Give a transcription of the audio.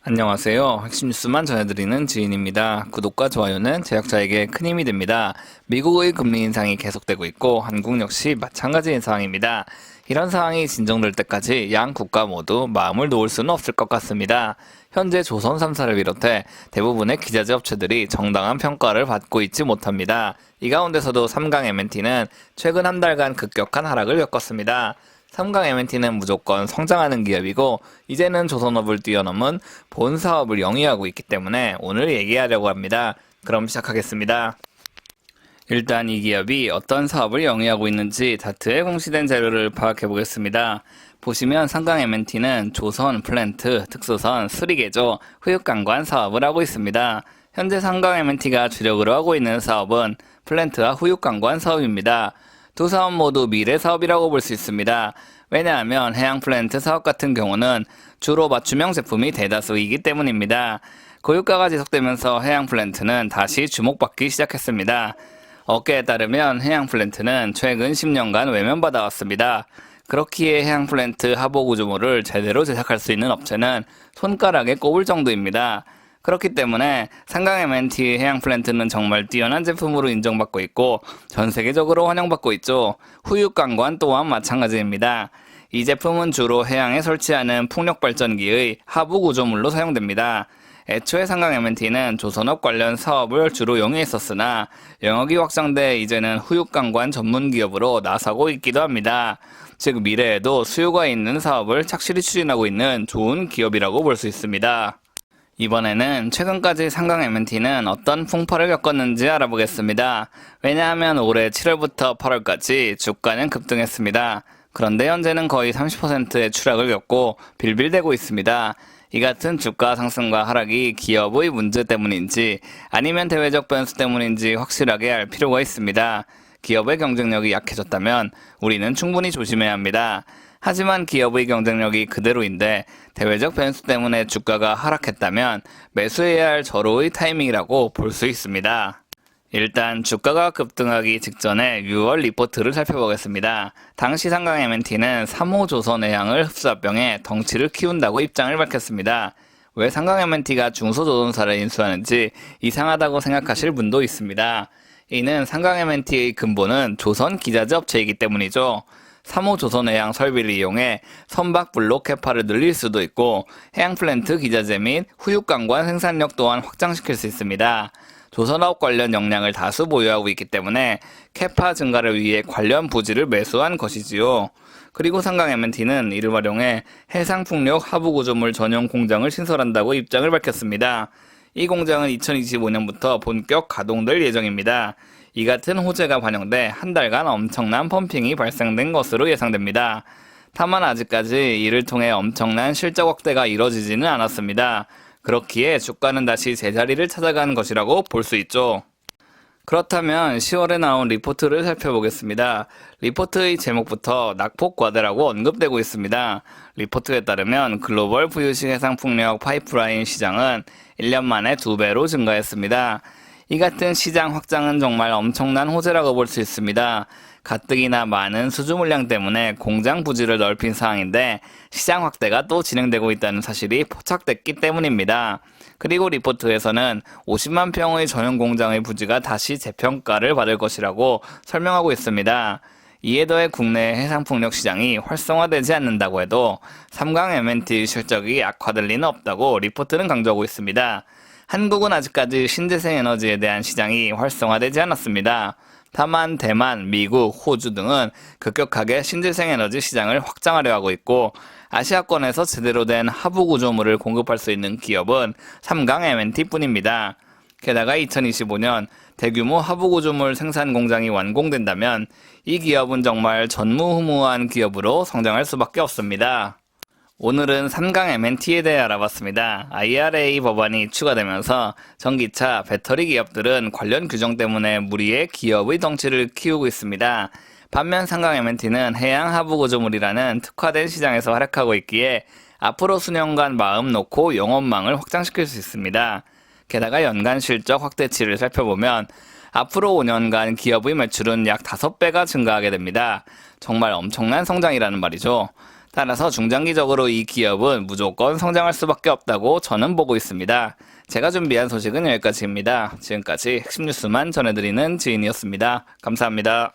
안녕하세요. 핵심 뉴스만 전해드리는 지인입니다. 구독과 좋아요는 제작자에게 큰 힘이 됩니다. 미국의 금리 인상이 계속되고 있고 한국 역시 마찬가지인 상황입니다. 이런 상황이 진정될 때까지 양 국가 모두 마음을 놓을 수는 없을 것 같습니다. 현재 조선 3사를 비롯해 대부분의 기자재 업체들이 정당한 평가를 받고 있지 못합니다. 이 가운데서도 삼강 M&T는 최근 한 달간 급격한 하락을 겪었습니다. 삼강 M&T는 무조건 성장하는 기업이고 이제는 조선업을 뛰어넘은 본 사업을 영위하고 있기 때문에 오늘 얘기하려고 합니다. 그럼 시작하겠습니다. 일단 이 기업이 어떤 사업을 영위하고 있는지 다트에 공시된 자료를 파악해 보겠습니다. 보시면 삼강 M&T는 조선, 플랜트, 특수선, 수리개조, 후육관관 사업을 하고 있습니다. 현재 삼강 M&T가 주력으로 하고 있는 사업은 플랜트와 후육관관 사업입니다. 두 사업 모두 미래 사업이라고 볼 수 있습니다. 왜냐하면 해양 플랜트 사업 같은 경우는 주로 맞춤형 제품이 대다수이기 때문입니다. 고유가가 지속되면서 해양 플랜트는 다시 주목받기 시작했습니다. 업계에 따르면 해양 플랜트는 최근 10년간 외면받아왔습니다. 그렇기에 해양 플랜트 하부 구조물을 제대로 제작할 수 있는 업체는 손가락에 꼽을 정도입니다. 그렇기 때문에 삼강 M&T 해양 플랜트는 정말 뛰어난 제품으로 인정받고 있고 전 세계적으로 환영받고 있죠. 후육관관 또한 마찬가지입니다. 이 제품은 주로 해양에 설치하는 풍력발전기의 하부 구조물로 사용됩니다. 애초에 삼강 M&T는 조선업 관련 사업을 주로 영위했었으나 영역이 확장돼 이제는 후육관관 전문 기업으로 나서고 있기도 합니다. 즉 미래에도 수요가 있는 사업을 착실히 추진하고 있는 좋은 기업이라고 볼 수 있습니다. 이번에는 최근까지 삼강 M&T는 어떤 풍파를 겪었는지 알아보겠습니다. 왜냐하면 올해 7월부터 8월까지 주가는 급등했습니다. 그런데 현재는 거의 30%의 추락을 겪고 빌빌대고 있습니다. 이 같은 주가 상승과 하락이 기업의 문제 때문인지 아니면 대외적 변수 때문인지 확실하게 알 필요가 있습니다. 기업의 경쟁력이 약해졌다면 우리는 충분히 조심해야 합니다. 하지만 기업의 경쟁력이 그대로인데 대외적 변수 때문에 주가가 하락했다면 매수해야 할 절호의 타이밍이라고 볼 수 있습니다. 일단 주가가 급등하기 직전에 6월 리포트를 살펴보겠습니다. 당시 삼강 M&T는 3호 조선해양을 흡수합병해 덩치를 키운다고 입장을 밝혔습니다. 왜 삼강 M&T가 중소조선사를 인수하는지 이상하다고 생각하실 분도 있습니다. 이는 삼강 M&T의 근본은 조선 기자재 업체이기 때문이죠. 3호 조선해양 설비를 이용해 선박 블록 캐파를 늘릴 수도 있고 해양 플랜트 기자재 및 후육관관 생산력 또한 확장시킬 수 있습니다. 조선업 관련 역량을 다수 보유하고 있기 때문에 캐파 증가를 위해 관련 부지를 매수한 것이지요. 그리고 삼강 M&T는 이를 활용해 해상풍력 하부구조물 전용 공장을 신설한다고 입장을 밝혔습니다. 이 공장은 2025년부터 본격 가동될 예정입니다. 이 같은 호재가 반영돼 한 달간 엄청난 펌핑이 발생된 것으로 예상됩니다. 다만 아직까지 이를 통해 엄청난 실적 확대가 이뤄지지는 않았습니다. 그렇기에 주가는 다시 제자리를 찾아가는 것이라고 볼 수 있죠. 그렇다면 10월에 나온 리포트를 살펴보겠습니다. 리포트의 제목부터 낙폭과대라고 언급되고 있습니다. 리포트에 따르면 글로벌 부유식 해상풍력 파이프라인 시장은 1년 만에 2배로 증가했습니다. 이 같은 시장 확장은 정말 엄청난 호재라고 볼 수 있습니다. 가뜩이나 많은 수주 물량 때문에 공장 부지를 넓힌 상황인데 시장 확대가 또 진행되고 있다는 사실이 포착됐기 때문입니다. 그리고 리포트에서는 50만 평의 전용 공장의 부지가 다시 재평가를 받을 것이라고 설명하고 있습니다. 이에 더해 국내 해상풍력 시장이 활성화되지 않는다고 해도 삼강 M&T 실적이 악화될 리는 없다고 리포트는 강조하고 있습니다. 한국은 아직까지 신재생 에너지에 대한 시장이 활성화되지 않았습니다. 다만 대만, 미국, 호주 등은 급격하게 신재생 에너지 시장을 확장하려 하고 있고 아시아권에서 제대로 된 하부 구조물을 공급할 수 있는 기업은 삼강 M&T 뿐입니다. 게다가 2025년 대규모 하부 구조물 생산 공장이 완공된다면 이 기업은 정말 전무후무한 기업으로 성장할 수밖에 없습니다. 오늘은 삼강 M&T에 대해 알아봤습니다. IRA 법안이 추가되면서 전기차, 배터리 기업들은 관련 규정 때문에 무리의 기업의 덩치를 키우고 있습니다. 반면 삼강 M&T는 해양 하부 구조물이라는 특화된 시장에서 활약하고 있기에 앞으로 수년간 마음 놓고 영업망을 확장시킬 수 있습니다. 게다가 연간 실적 확대치를 살펴보면 앞으로 5년간 기업의 매출은 약 5배가 증가하게 됩니다. 정말 엄청난 성장이라는 말이죠. 따라서 중장기적으로 이 기업은 무조건 성장할 수밖에 없다고 저는 보고 있습니다. 제가 준비한 소식은 여기까지입니다. 지금까지 핵심 뉴스만 전해드리는 지인이었습니다. 감사합니다.